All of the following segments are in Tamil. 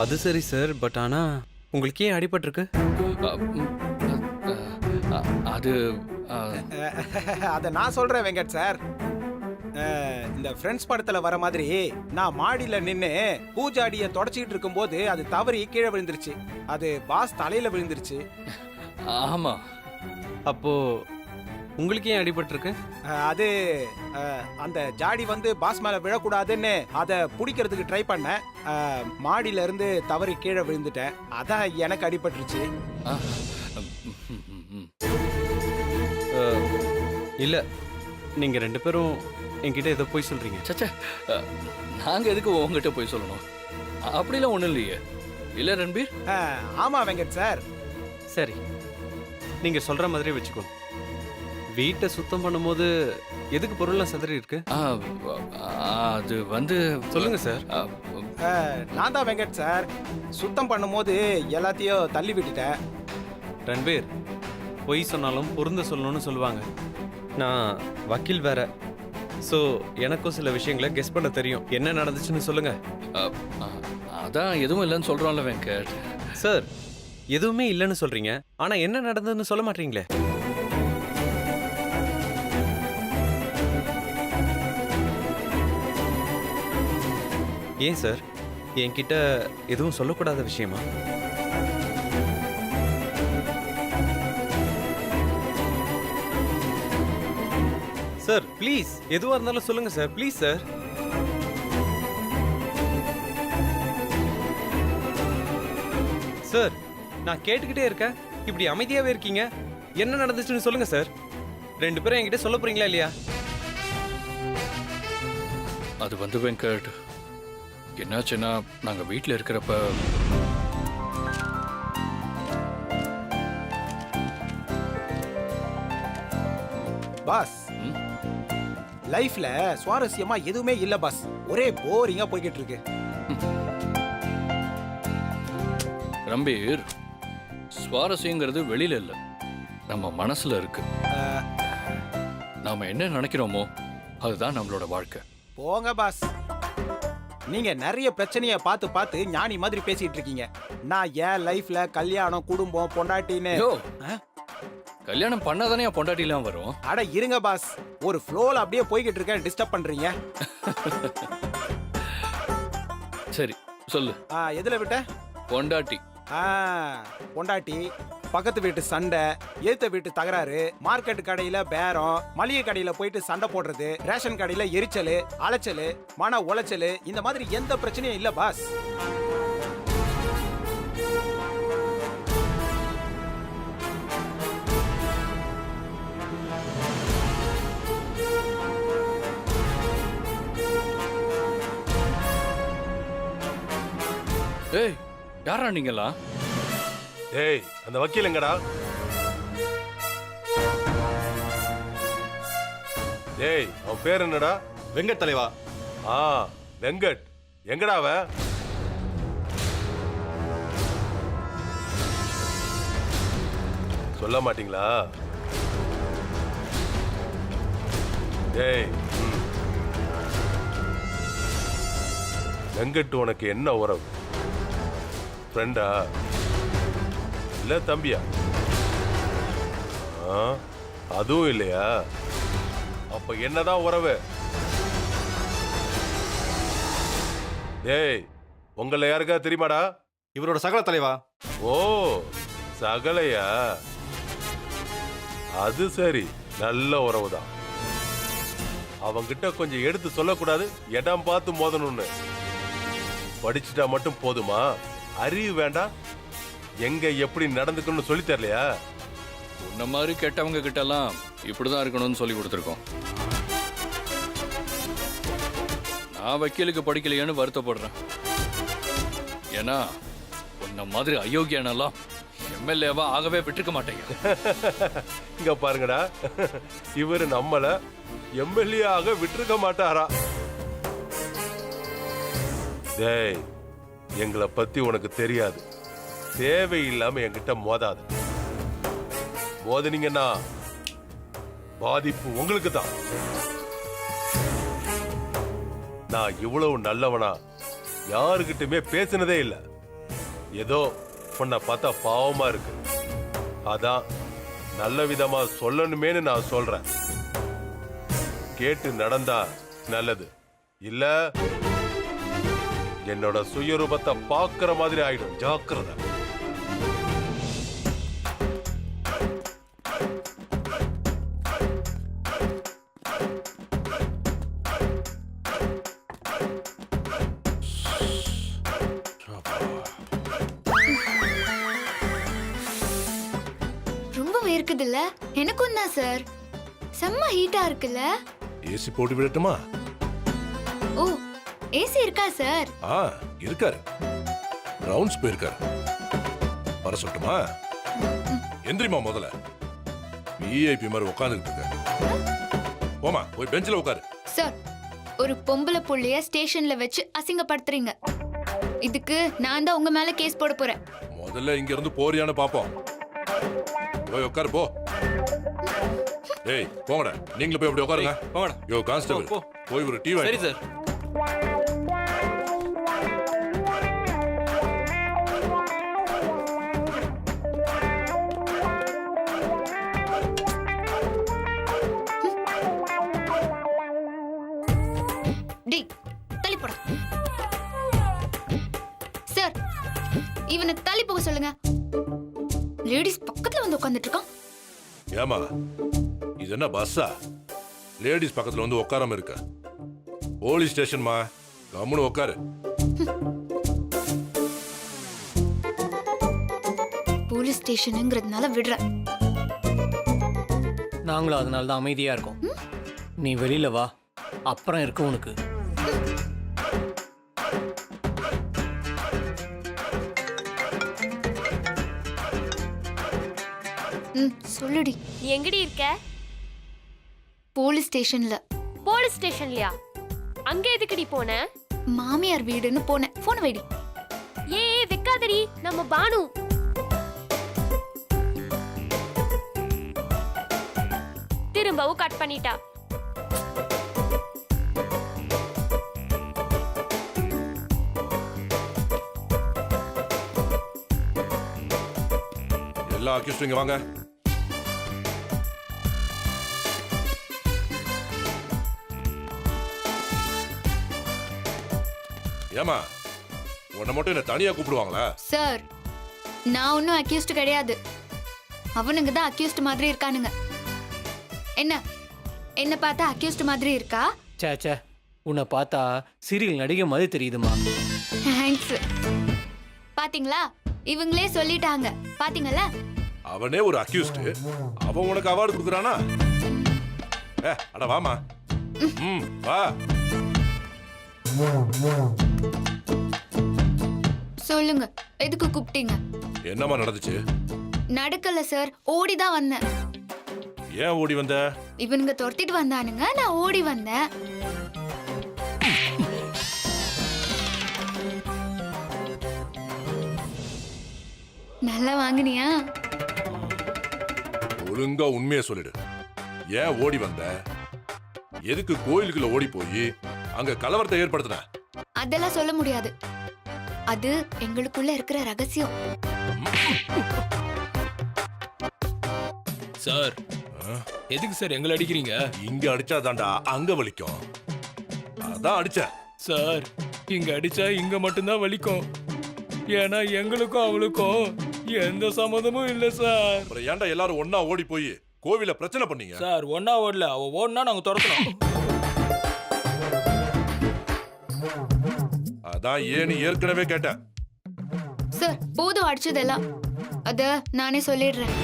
அது சரி சார். பட் ஆனா உங்களுக்கு ஏன் அடிபட்டிருக்கு? அ, ம், அ, அது அ, அத நான் சொல்றேன் வெங்கட் சார். இந்த ஃப்ரெண்ட்ஸ் படத்துல வர மாதிரி நான் மாடியில நின்னு பூஜாடிய தொடச்சிக்கிட்டு இருக்கும்போது அது தவறி கீழே விழுந்துருச்சு. அது பாஸ் தலையில விழுந்துருச்சு. ஆமா. அப்போ உங்களுக்கு ஏன் அடிபட்டிருக்கு? அது அந்த ஜாடி வந்து பாஸ் மேல விழக்கூடாதுன்னு அதை பிடிக்கிறதுக்கு ட்ரை பண்ணேன். மாடியில இருந்து தவறி கீழே விழுந்துட்டேன். அதான் எனக்கு அடிபட்டுருச்சு. அ, ம், ம், ம். அஹ், இல்ல, நீங்க 2 பேரும் என்கிட்ட ஏதோ போய் சொல்றீங்க. சச்சே, அ, நாங்க எதுக்கு உங்ககிட்ட போய் சொல்லணும்? அப்படிலாம் ஒண்ணும் இல்லையே. இல்ல ரன்பீர்? ஆமா வெங்கட் சார். சரி, நீங்க சொல்ற மாதிரியே வச்சுக்கோ. வீட்டை சுத்தம் பண்ணும்போது எதுக்கு பொருள்லாம் சிதறி இருக்கு? ஆ, அது வந்து சொல்லுங்க சார். அ, நான் தான் வெங்கட் சார். சுத்தம் பண்ணும்போது எல்லாத்தையும் தள்ளி விட்டுட்டேன். ரன்பீர், பொய் சொன்னாலும் பொருந்த சொல்லணும்னு சொல்லுவாங்க. நான் வக்கீல் வேற. ஸோ எனக்கும் சில விஷயங்களை கெஸ் பண்ண தெரியும். என்ன நடந்துச்சுன்னு சொல்லுங்க அ, அ, அதான் எதுவும் இல்லைன்னு சொல்றோம்ல வெங்கட். சார். எதுவுமே இல்லைன்னு சொல்றீங்க, ஆனா என்ன நடந்ததுன்னு சொல்ல மாட்டீங்களே. ஏன் சார், என்கிட்ட எதுவும் சொல்லக்கூடாத விஷயமா? சார் ப்ளீஸ், எதுவா இருந்தாலும் சொல்லுங்க சார். Please sir. சார், நான் கேட்டுக்கிட்டே இருக்கேன், இப்படி அமைதியாவே இருக்கீங்க. என்ன நடந்துச்சுன்னு சொல்லுங்க சார். 2 பேரும் என்கிட்ட சொல்ல போறீங்களா இல்லையா? அது வந்து வெங்கட், என்னாச்சுன்னா நாங்க வீட்டில் இருக்கிறப்ப பாஸ், ம், லைஃப்ல சுவாரஸ்யமா எதுவுமே இல்ல பாஸ். ஒரே போரிங்கா போய்கிட்டு இருக்கு. ரம்பீர், சுவாரஸ்யங்கிறது வெளியில இல்ல, நம்ம மனசுல இருக்கு. நாம என்ன நினைக்கிறோமோ அதுதான் நம்மளோட வாழ்க்கை. போங்க பாஸ். நீங்க நிறைய பிரச்சனைய பார்த்து பார்த்து ஞானி மாதிரி பேசிட்டு இருக்கீங்க. நான் என் லைஃப்ல கல்யாணம், குடும்பம், பொண்டாட்டின்னு. ஐயோ, கல்யாணம் பண்ணாதானே என் பொண்டாட்டிலாம் வரும். அட இருங்க பாஸ், ஒரு ஃப்ளோல அப்படியே போய்கிட்டு இருக்கேன், டிஸ்டர்ப் பண்றீங்க. சரி சொல்லு. எதுல விட்ட? பொண்டாட்டி. பொண்டாட்டி, பக்கத்து வீட்டு சண்டை, ஏத்த வீட்டு தகராறு, மார்க்கெட் கடையில பேரம், மளிகை கடையில போயிட்டு சண்டை போடுறது, ரேஷன் கடையில எரிச்சல், அலைச்சல், மன உளைச்சல், இந்த மாதிரி எந்த பிரச்சனையும் இல்ல பாஸ். ஏய், யாரா நீங்களா? ஏய், அந்த வக்கீல் எங்கடா? ஏய், அவன் பேர் என்னடா? வெங்கட் தலைவா. ஆ, வெங்கட். எங்கடா அவன்? சொல்ல மாட்டீங்களா? ஏய், வெங்கட் உனக்கு என்ன உறவு? ஃப்ரெண்டா இல்ல தம்பியா? அதுவும் இல்லையா? அப்ப என்னதான் உறவு? டேய், உங்களை யாருக்கா தெரியுமாடா? இவரோட சகல தலைவா. ஓ, சகலையா? அது சரி, நல்ல உறவுதான். அவங்கிட்ட கொஞ்சம் எடுத்து சொல்லக்கூடாது, இடம் பார்த்து மோதணும்னு. படிச்சுட்டா மட்டும் போதுமா? அறிவு வேண்டாம்? எங்க எப்படி நடந்துக்கணும்னு சொல்லி தரலையா? உன்ன மாதிரி கெட்டவங்க கிட்ட எல்லாம் இப்படிதான் இருக்கணும்னு சொல்லி கொடுத்துருக்கோம். நான் வக்கீலுக்கு படிக்கலையேன்னு வருத்தப்படுறேன். ஏன்னா உன்ன மாதிரி அயோக்கியனெல்லாம் எம்எல்ஏவா ஆகவே விட்டுருக்க மாட்டேங்க. இங்க பாருங்கடா, இவரு நம்மள எம்எல்ஏ ஆக விட்டுருக்க மாட்டாரா? டேய், எங்களை பத்தி உனக்கு தெரியாது. தேவையில்லாம என்கிட்ட மோதாது. மோதினீங்கன்னா பாதிப்பு உங்களுக்கு தான். நான் இவ்வளவு நல்லவனா யாருகிட்டயுமே பேசினதே இல்லை. ஏதோ உன்னை பார்த்தா பாவமா இருக்கு. அதான் நல்ல விதமா சொல்லணுமேன்னு நான் சொல்றேன். கேட்டு நடந்தா நல்லது, இல்ல என்னோட சுயரூபத்தை பார்க்கிற மாதிரி ஆயிடும். ஜாக்கிரதை. ரொம்ப வேர்க்குதுல்ல? எனக்கும் தான் சார். செம்ம ஹீட்டா இருக்குல்ல? ஏசி போட்டு விடட்டுமா? ஓ, ஏசி இருக்கா சார்? ஆ இருக்காரு, ரவுண்ட்ஸ் போயிருக்காரு. வர சொல்லட்டுமா? எந்திரிமா முதல்ல. விஐபி மாதிரி உட்காந்துக்கிட்டு இருக்க. போமா, போய் பெஞ்சில உட்காரு. சார், ஒரு பொம்பளை புள்ளைய ஸ்டேஷன்ல வச்சு அசிங்கப்படுத்துறீங்க. இதுக்கு நான் தான் உங்க மேல கேஸ் போட போறேன். முதல்ல இங்க இருந்து போறியான்னு பாப்போம். போய் உட்காரு போ. டேய் போங்கடா, நீங்களும் போய் அப்படி உட்காருங்க. போங்கடா. யோ கான்ஸ்டபிள், போ. போய் ஒரு டீ சரி வாங்கி. சார். டேய், தள்ளி போடு. சார், இவனை தள்ளி போக சொல்லுங்க. லேடிஸ் பக்கத்துல வந்து உட்கார்ந்துட்டு இருக்கான். ஏமா இது என்ன பஸ்ஸா? லேடிஸ் பக்கத்துல வந்து உட்காராம இருக்க. போலீஸ் ஸ்டேஷன்மா, கம்முன்னு உட்காரு. போலீஸ் ஸ்டேஷனுங்கிறதுனால விடுறேன். நாங்களும் அதனால தான் அமைதியா இருக்கோம். நீ வெளியில வா, அப்புறம் இருக்கு உனக்கு. சொல்லுடி. நீ எங்கடி இருக்க? போலீஸ் ஸ்டேஷன்ல. போலீஸ் ஸ்டேஷன்லயா? அங்க எதுக்குடி போன? மாமியார் வீடுன்னு போனேன். போன வைடி. ஏய் வைக்காதடி, நம்ம பானு. திரும்பவும் கட் பண்ணிட்டா. எல்லா அக்யூஸ்டும் இங்க வாங்க. ஏமா உன்னை மட்டும் என்ன தனியா கூப்பிடுவாங்களா? சார், நான் ஒன்னும் அக்யூஸ்ட் கிடையாது. அவனுங்க தான் அக்யூஸ்ட் மாதிரி இருக்கானுங்க. என்ன பார்த்தா அக்யூஸ்ட் மாதிரி இருக்கா? சே சே, உன்னை பார்த்தா சீரியல் நடிகை மாதிரி தெரியுதுமா. தேங்க்ஸ். பாத்தீங்களா, இவங்களே சொல்லிட்டாங்க. பாத்தீங்களா? அவனே ஒரு அக்யூஸ்ட், அவன் உனக்கு அவார்டு கொடுக்குறானா? அட வாமா. வா. சொல்லுங்க, எதுக்கு கூப்பிட்டீங்க? என்னமா நடந்துச்சு? நடக்கல சார், ஓடிதான் வந்தேன். ஏன் ஓடி வந்த? இவனுங்க துரத்திட்டு வந்தானுங்க, நான் ஓடி வந்தேன். நல்லா வாங்கினியா? ஒழுங்கா உண்மையை சொல்லிடு. ஏன் ஓடி வந்த? எதுக்கு கோயிலுக்குள்ள ஓடி போய் அங்க கலவரத்தை ஏற்படுத்தின? அதெல்லாம் சொல்ல முடியாது. அது எங்களுக்குள்ள இருக்கிற ரகசியம். சார், எதுக்கு சார் எங்களை அடிக்கிறீங்க? இங்க அடிச்சாதான்டா அங்க வலிக்கும், அதான் அடிச்சேன். சார், இங்க அடிச்சா இங்க மட்டும்தான் வலிக்கும். ஏன்னா எங்களுக்கும் அவளுக்கும் எந்த சம்மந்தமும் இல்ல சார். அப்புறம் ஏன்டா எல்லாரும் ஒண்ணா ஓடி போய் கோவில பிரச்சனை பண்ணீங்க? சார், ஒன்னா ஓடல, அவ ஓடுனா நாங்க துரத்தணும். அதான் ஏன்னு ஏற்கனவே கேட்டேன். சார், போதும் அடிச்சதெல்லாம். அத நானே சொல்லிடுறேன்.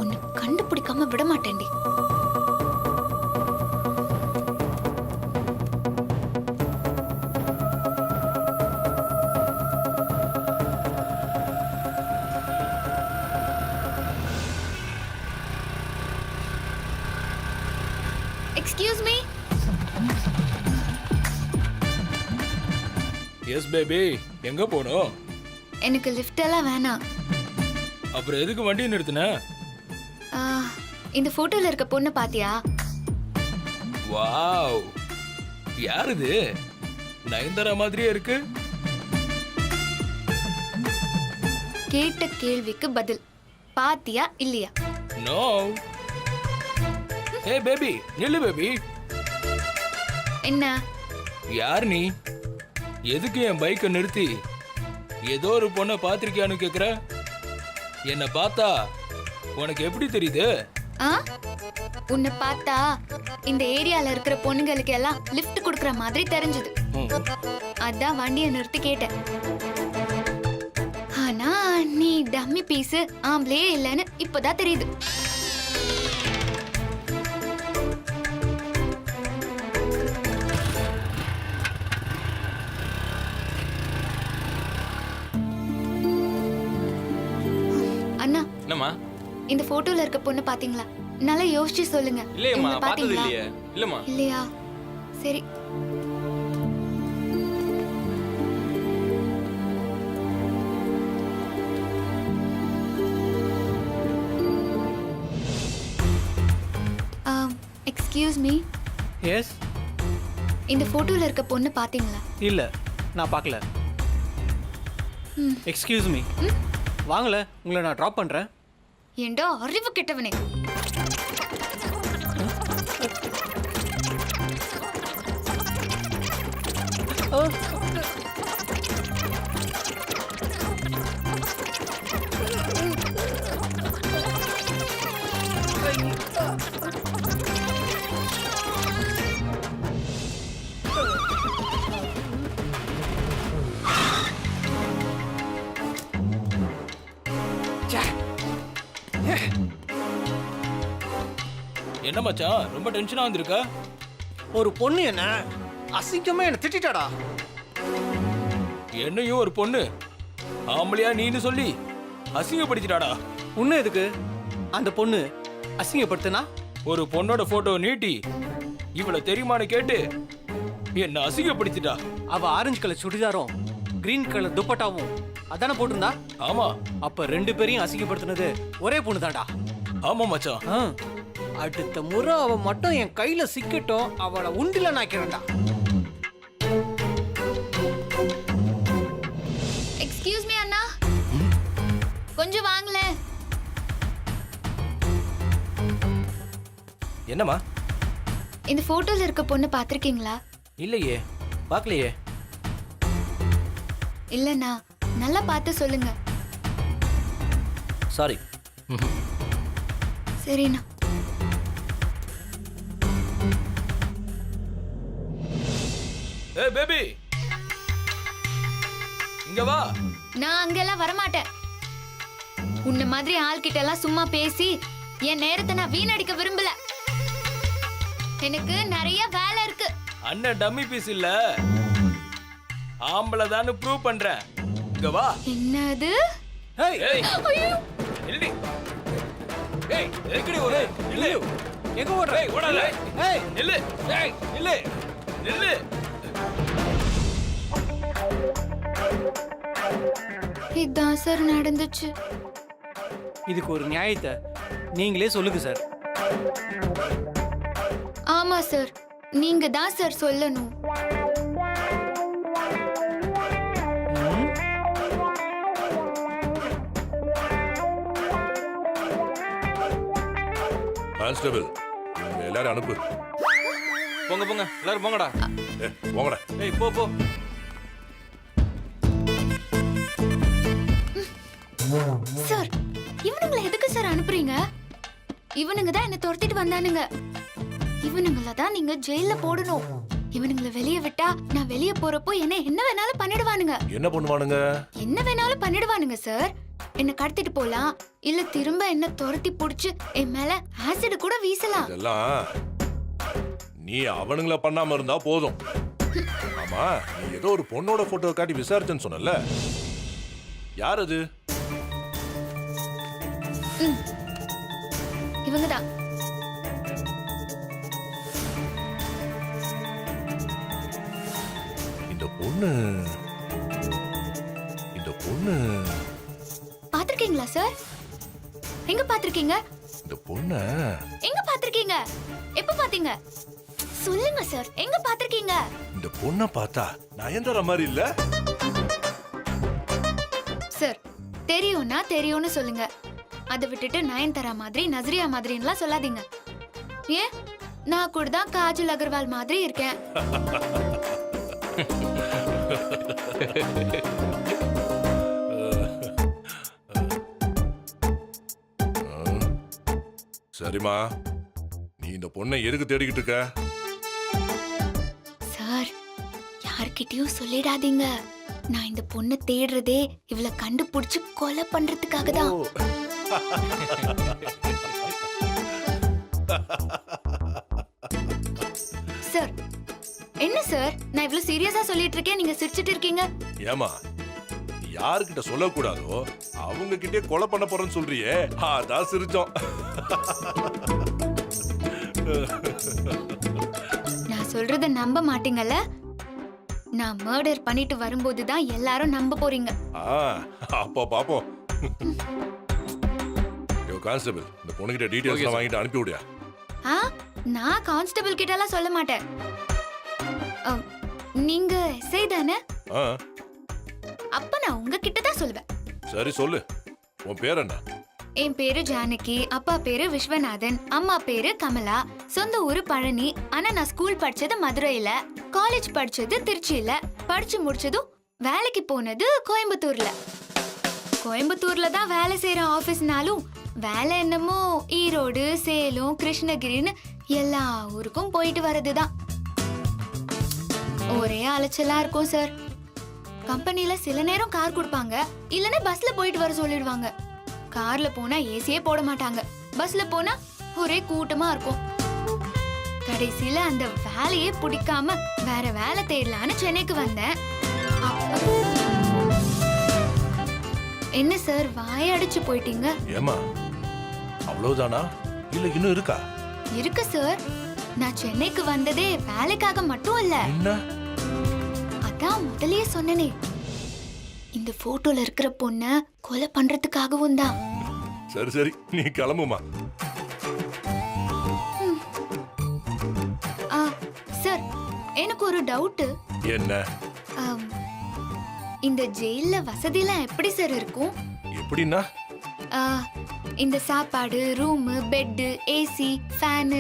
உன்னை கண்டுபிடிக்காம விட மாட்டேன்டி. Excuse me. எஸ் பேபி, எங்க போனோம்? எனக்கு லிஃப்ட் எல்லாம் வேணாம். அப்புறம் எதுக்கு வண்டி நிறுத்தின? ஆ, இந்த போட்டோல இருக்க பொண்ணு பாத்தியா? வாவ், யார் இது? நயன்தாரா மாதிரியே இருக்கு. கேட்ட கேள்விக்கு பதில். பாத்தியா இல்லையா? நோ. ஏ பேபி, நில்லு பேபி. என்ன? யார் நீ? எதுக்கு என் பைக்கை நிறுத்தி ஏதோ ஒரு பொண்ணை பார்த்திருக்கியான்னு கேக்குற? என்னை பார்த்தா உனக்கு எப்படி தெரியுது? ஆ? உன்னை பார்த்தா இந்த ஏரியால இருக்கிற பொண்ணுங்களுக்கு எல்லாம் லிஃப்ட் கொடுக்கற மாதிரி தெரிஞ்சது. அதான் வண்டியை நிறுத்தி கேட்டேன். ஆனா நீ டம்மி பீஸ், ஆம்பளையே இல்லைன்னு இப்பதான் தெரியுது. அண்ணா, என்னம்மா? இந்த போட்டோல இருக்க பொண்ணு பாத்தீங்களா? நல்லா யோசிச்சு சொல்லுங்க. இல்லையம்மா, இவங்கள பார்த்தது பாத்தீங்களா? இல்லையே. இல்லம்மா. இல்லையா? சரி. Excuse me, yes. இந்த போட்டோல இருக்க பொண்ணு பாத்தீங்களா? இல்ல, நான் பார்க்கல. ம். எக்ஸ்கியூஸ் மீ, வாங்கல, உங்களை நான் ட்ராப் பண்றேன். ஏண்டா அறிவு கெட்டவனே! என்ன மச்சான், ரொம்ப டென்ஷனா வந்திருக்க? ஒரு பொண்ணு என்ன அசிங்கமா என்ன திட்டாடா. என்னையும் ஒரு பொண்ணு ஆம்பளையா நீன்னு சொல்லி அசிங்கப்படுத்திட்டாடா. உன்ன எதுக்கு அந்த பொண்ணு அசிங்கப்படுத்தினா? ஒரு பொண்ணோட போட்டோ நீட்டி இவள தெரியுமான்னு கேட்டு என்ன அசிங்கப்படுத்திட்டா. அவ ஆரஞ்சு கலர் சுடிதாரும் கிரீன் கலர் துப்பட்டாவும் அதானே போட்டிருந்தா? ஆமா. அப்ப ரெண்டு பேரையும் அசிங்கப்படுத்தினது ஒரே பொண்ணு தான்டா. ஆமா மச்சான். அடுத்த முறை அவ மட்டும் என் கையில சிக்கட்டும், அவளை உண்டில நாக்கிறேன்டா. எக்ஸ்கியூஸ் மீ அண்ணா, கொஞ்சம் வாங்கல. என்னம்மா? இந்த போட்டோல இருக்க பொண்ணு பாத்திருக்கீங்களா? இல்லையே, பார்க்கலையே. இல்லண்ணா, நல்லா பார்த்து சொல்லுங்க. சாரி. சரிண்ணா. ஏ பேபி, இங்க வா. நான் அங்கெல்லாம் வரமாட்டேன். உன்ன மாதிரி ஆள்கிட்ட எல்லாம் சும்மா பேசி என் நேரத்தை நான் வீணடிக்க விரும்பல. எனக்கு நிறைய வேலை இருக்கு. அண்ணன் டம்மி பீஸ் இல்ல, ஆம்பளை தான் ப்ரூவ் பண்றேன். இங்க வா. என்னது? ஏய், நில்லு. ஏய், எதுக்குடி ஓடு? நில்லு. எங்க ஓடுற? ஏய், ஓடாத. ஏய், நில்லு. ஏய், நில்லு. நில்லு. இதான் சார் நடந்துச்சு. இதுக்கு ஒரு நியாயத்தை நீங்களே சொல்லுங்க சார். ஆமா சார், நீங்க தான் சார் சொல்லணும். கான்ஸ்டபிள், எல்லாரும் அனுப்பு. போங்க போங்க, எல்லாரும் போங்கடா. போங்கடா. ஏய், போ போ. சார், இவனுங்களை எதுக்கு சார் அனுப்புறீங்க? இவனுங்க தான் என்ன துரத்திட்டு வந்தானுங்க. இவனுங்கள தான் நீங்க ஜெயில போடணும். இவனுங்களை வெளியே விட்டா நான் வெளியே போறப்போ என்ன வேணாலும் பண்ணிடுவானுங்க. என்ன பண்ணுவானுங்க? என்ன வேணாலும் பண்ணிடுவானுங்க சார். என்ன கடத்திட்டு போலாம், இல்ல திரும்ப என்ன துரத்தி புடிச்சு என் மேல ஆசிட் கூட வீசலாம். இதெல்லாம் நீ அவனுங்கள பண்ணாம இருந்தா போதும். ஆமா, நீ ஏதோ ஒரு பொண்ணோட போட்டோ காட்டி விசாரிச்சேன்னு சொன்னல, யார் அது? இவங்கதான். இந்த பொண்ணு பாத்திருக்கீங்களா சார்? எங்க பாத்திருக்கீங்க? இந்த பொண்ண எங்க பாத்திருக்கீங்க? எப்ப பாத்தீங்க? சொல்லுங்க சார், எங்க பாத்திருக்கீங்க? இந்த பொண்ண பார்த்தா நயன்தாரா மாதிரி இல்ல? சார், தெரியும்னா தெரியும்னு சொல்லுங்க. அதை விட்டுட்டு நயன்தாரா மாதிரி நஸ்ரியா மாதிரின்னுலாம் சொல்லாதீங்க. ஏன், நான் கூட தான் காஜல் அகர்வால் மாதிரி இருக்கேன். சரிம்மா, நீ இந்த பொண்ணை எதுக்கு தேடிக்கிட்டு இருக்க? சார், யார்கிட்டயும் சொல்லிடாதீங்க. நான் இந்த பொண்ணை தேடுறதே இவளை கண்டுபிடிச்சு கொலை பண்றதுக்காக தான். சார், என்ன சார், நான் இவ்வளவு சீரியஸா சொல்லிட்டு இருக்கேன், நீங்க சிரிச்சிட்டு இருக்கீங்க. ஏமா, நீ யாருக்கிட்ட சொல்லக்கூடாதோ அவங்க கிட்டே கொலை பண்ண போறேன்னு சொல்றியே, அதான் சிரிச்சோம். நான் சொல்றத நம்ப மாட்டீங்கல்ல? நான் மர்டர் பண்ணிட்டு வரும்போது தான் எல்லாரும் நம்ப போறீங்க. அப்போ பாப்போம். கான்ஸ்டபிள், இந்த பொண்ணுகிட்ட டீடைல்ஸ் வாங்கிட்டு அனுப்பி விடுயா. நான் கான்ஸ்டபிள் கிட்ட எல்லாம் சொல்ல மாட்டேன். நீங்க எஸ்ஐ தானே? அப்ப நான் உங்ககிட்ட தான் சொல்லுவேன். சரி சொல்லு, உன் பேர் என்ன? என் பேரு ஜானகி, அப்பா பேரு விஸ்வநாதன், அம்மா பேரு கமலா, சொந்த ஊரு பழனி. ஆனா நான் ஸ்கூல் படிச்சது மதுரையில, காலேஜ் படிச்சது திருச்சியில, படிச்சு முடிச்சதும் வேலைக்கு போனது கோயம்புத்தூர்ல. கோயம்புத்தூர்ல தான் வேலை செய்யற ஆபீஸ்னாலும் வேலை என்னமோ ஈரோடு, சேலம், கிருஷ்ணகிரின்னு எல்லா ஊருக்கும் போயிட்டு வரதுதான். ஒரே அலைச்சலா இருக்கும் சார். கம்பெனில சில நேரம் கார் கொடுப்பாங்க, இல்லன்னா பஸ்ல போயிட்டு வர சொல்லிடுவாங்க. கார்ல போனா ஏசியே போட மாட்டாங்க, பஸ்ல போனா ஒரே கூட்டமா இருக்கும். கடைசியில அந்த வேலையே பிடிக்காம வேற வேலை தேடலான்னு சென்னைக்கு வந்தேன். என்ன சார், வாயடிச்சு போயிட்டீங்க? ஏமா, அவ்வளவுதானா இல்ல இன்னும் இருக்கா? இருக்கு சார். நான் சென்னைக்கு வந்ததே வேலைக்காக மட்டும் இல்ல. அதான் முதல்லயே சொன்னனே, இந்த போட்டோல இருக்கிற பொண்ண கொலை பண்றதுக்காகவும் தான். சரி சரி, நீ கிளம்புமா. சார், எனக்கு ஒரு டவுட். என்ன? இந்த ஜெயில்ல வசதிலாம் எப்படி சார் இருக்கும்? எப்படின்னா? இந்த சாப்பாடு, ரூம், பெட், ஏசி, ஃபேன்.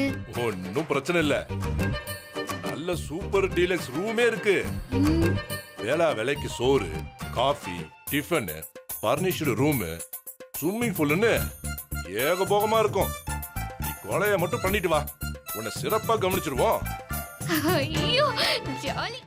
ஒன்னும் பிரச்சனை இல்ல, நல்ல சூப்பர் டீலக்ஸ் ரூமே இருக்கு. வேளா வேலைக்கு சோறு, காஃபி, டிஃபன், பர்னிஷ்டு ரூம், ஸ்விம்மிங் பூல்னு ஏகபோகமா இருக்கும். நீ கொலைய மட்டும் பண்ணிட்டு வா, உன்னை சிறப்பா கவனிச்சிருவோம். ஐயோ, ஜாலி.